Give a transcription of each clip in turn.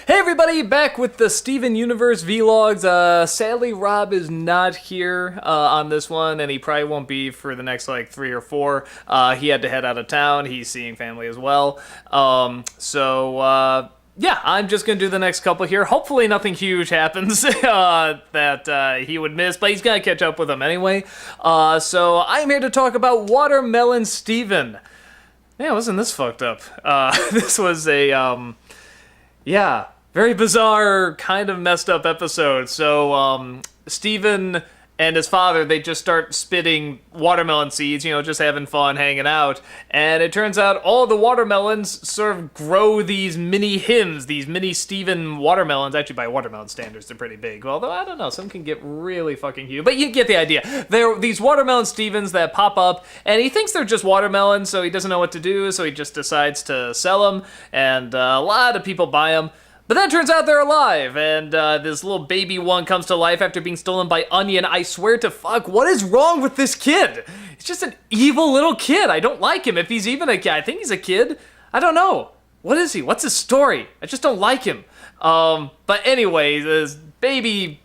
Hey everybody, back with the Steven Universe vlogs. Sadly, Rob is not here on this one, and he probably won't be for the next like 3 or 4. He had to head out of town. He's seeing family as well. Yeah, I'm just gonna do the next couple here. Hopefully nothing huge happens that he would miss, but he's gonna catch up with them anyway. So I'm here to talk about Watermelon Steven. Man, wasn't this fucked up? This was a, yeah, very bizarre, kind of messed up episode. So, Steven and his father, they just start spitting watermelon seeds, you know, just having fun, hanging out. And it turns out all the watermelons sort of grow these mini hymns, these mini Steven watermelons. Actually, by watermelon standards, they're pretty big. Although, I don't know, some can get really fucking huge. But you get the idea. They're these watermelon Stevens that pop up, and he thinks they're just watermelons, so he doesn't know what to do, so he just decides to sell them. And a lot of people buy them. But then it turns out they're alive, and this little baby one comes to life after being stolen by Onion. I swear to fuck, what is wrong with this kid? He's just an evil little kid. I don't like him. If he's even a kid, I think he's a kid. I don't know. What is he? What's his story? I just don't like him. But anyway, this baby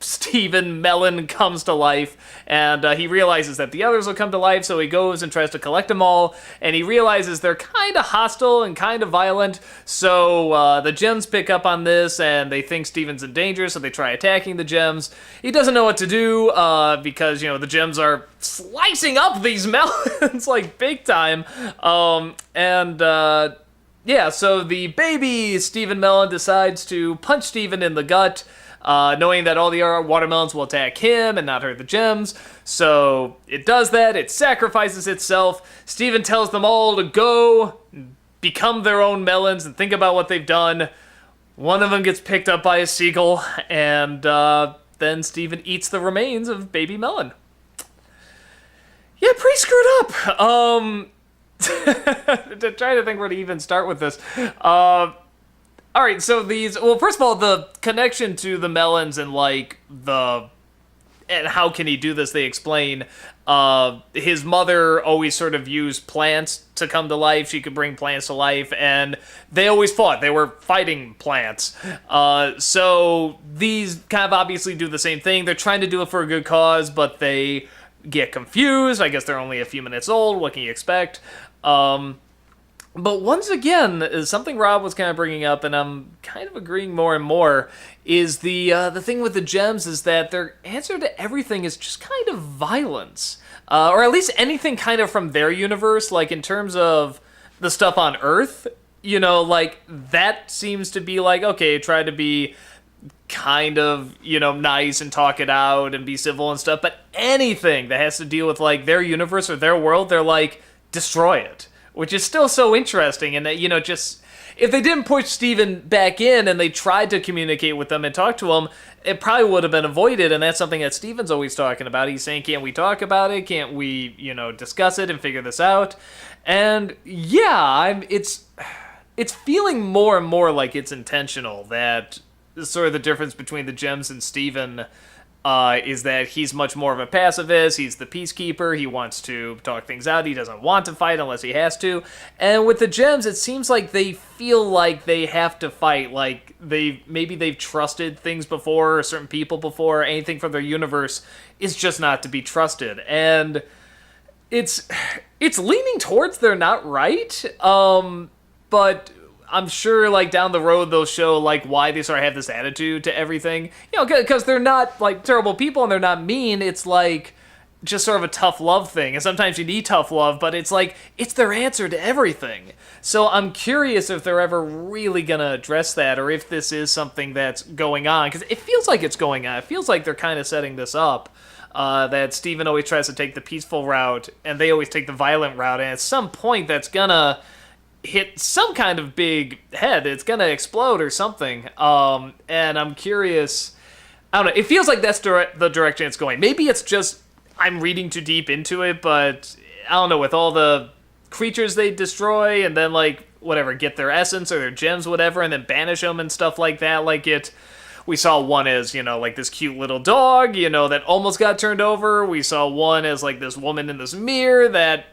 Steven Melon comes to life, and he realizes that the others will come to life, so he goes and tries to collect them all, and he realizes they're kind of hostile and kind of violent, so the gems pick up on this, and they think Steven's in danger, so they try attacking the gems. He doesn't know what to do, because, you know, the gems are slicing up these melons, like, big time, yeah, so the baby Steven Melon decides to punch Steven in the gut, knowing that all the watermelons will attack him and not hurt the gems. So it does that, it sacrifices itself. Steven tells them all to go, become their own melons, and think about what they've done. One of them gets picked up by a seagull, and then Steven eats the remains of baby melon. Yeah, pretty screwed up. Trying to think where to even start with this. Alright, so well, first of all, the connection to the melons and, like, and how can he do this, they explain, his mother always sort of used plants to come to life, she could bring plants to life, and they always fought, they were fighting plants. So these kind of obviously do the same thing, they're trying to do it for a good cause, but they get confused, I guess they're only a few minutes old, what can you expect? But once again, something Rob was kind of bringing up, and I'm kind of agreeing more and more, is the thing with the gems is that their answer to everything is just kind of violence. Or at least anything kind of from their universe, like in terms of the stuff on Earth, you know, like that seems to be like, okay, try to be kind of, you know, nice and talk it out and be civil and stuff, but anything that has to deal with like their universe or their world, they're like, destroy it. Which is still so interesting, and that, you know, just, if they didn't push Steven back in and they tried to communicate with them and talk to him, it probably would have been avoided, and that's something that Steven's always talking about. He's saying, can't we talk about it? Can't we, you know, discuss it and figure this out? And yeah, it's feeling more and more like it's intentional, that sort of the difference between the gems and Steven is that he's much more of a pacifist, he's the peacekeeper, he wants to talk things out, he doesn't want to fight unless he has to, and with the gems, it seems like they feel like they have to fight, like maybe they've trusted things before, or certain people before, or anything from their universe is just not to be trusted, and it's leaning towards they're not right, but I'm sure, like, down the road, they'll show, like, why they sort of have this attitude to everything. You know, because they're not, like, terrible people and they're not mean. It's, like, just sort of a tough love thing. And sometimes you need tough love, but it's, like, it's their answer to everything. So I'm curious if they're ever really going to address that, or if this is something that's going on. Because it feels like it's going on. It feels like they're kind of setting this up. That Steven always tries to take the peaceful route, and they always take the violent route. And at some point, that's gonna hit some kind of big head. It's gonna explode or something. And I'm curious. I don't know. It feels like that's the direction it's going. Maybe it's just I'm reading too deep into it, but I don't know. With all the creatures they destroy, and then like whatever, get their essence or their gems, whatever, and then banish them and stuff like that. Like we saw one as, you know, like this cute little dog, you know, that almost got turned over. We saw one as like this woman in this mirror that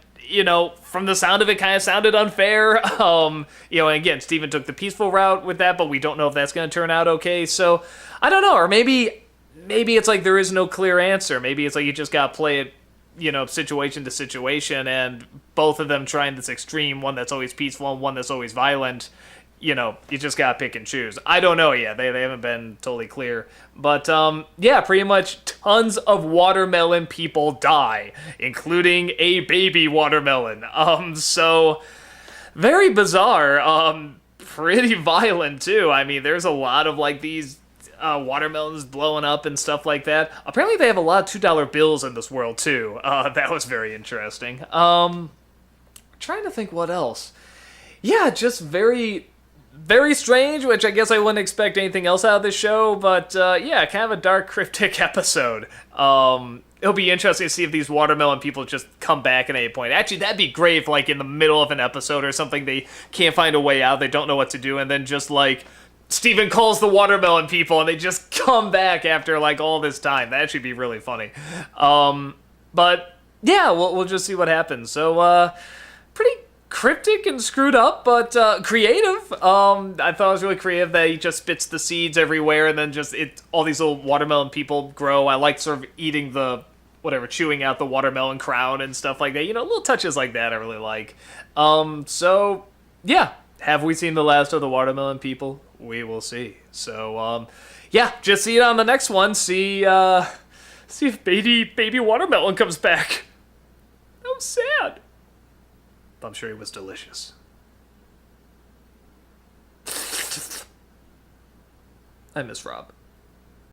from the sound of it, kind of sounded unfair. And again, Steven took the peaceful route with that, but we don't know if that's going to turn out okay. So I don't know, or maybe it's like there is no clear answer. Maybe it's like you just got to play it, situation to situation, and both of them trying this extreme, one that's always peaceful and one that's always violent. You just gotta pick and choose. I don't know yet. They haven't been totally clear. But, pretty much tons of watermelon people die, including a baby watermelon. So, very bizarre. Pretty violent, too. I mean, there's a lot of, like, these watermelons blowing up and stuff like that. Apparently they have a lot of $2 bills in this world, too. That was very interesting. Trying to think what else. Yeah, just very strange, which I guess I wouldn't expect anything else out of this show, but kind of a dark, cryptic episode. It'll be interesting to see if these watermelon people just come back at any point. Actually, that'd be great if, like, in the middle of an episode or something, they can't find a way out, they don't know what to do, and then just, like, Steven calls the watermelon people, and they just come back after, like, all this time. That'd actually be really funny. But, yeah, we'll just see what happens. So, pretty cryptic and screwed up, but creative. I thought it was really creative that he just spits the seeds everywhere, and then all these little watermelon people grow. I like sort of eating chewing out the watermelon crown and stuff like that. Little touches like that I really like. So, yeah. Have we seen the last of the watermelon people? We will see. So, just see it on the next one. See if baby watermelon comes back. That was sad. I'm sure it was delicious. I miss Rob.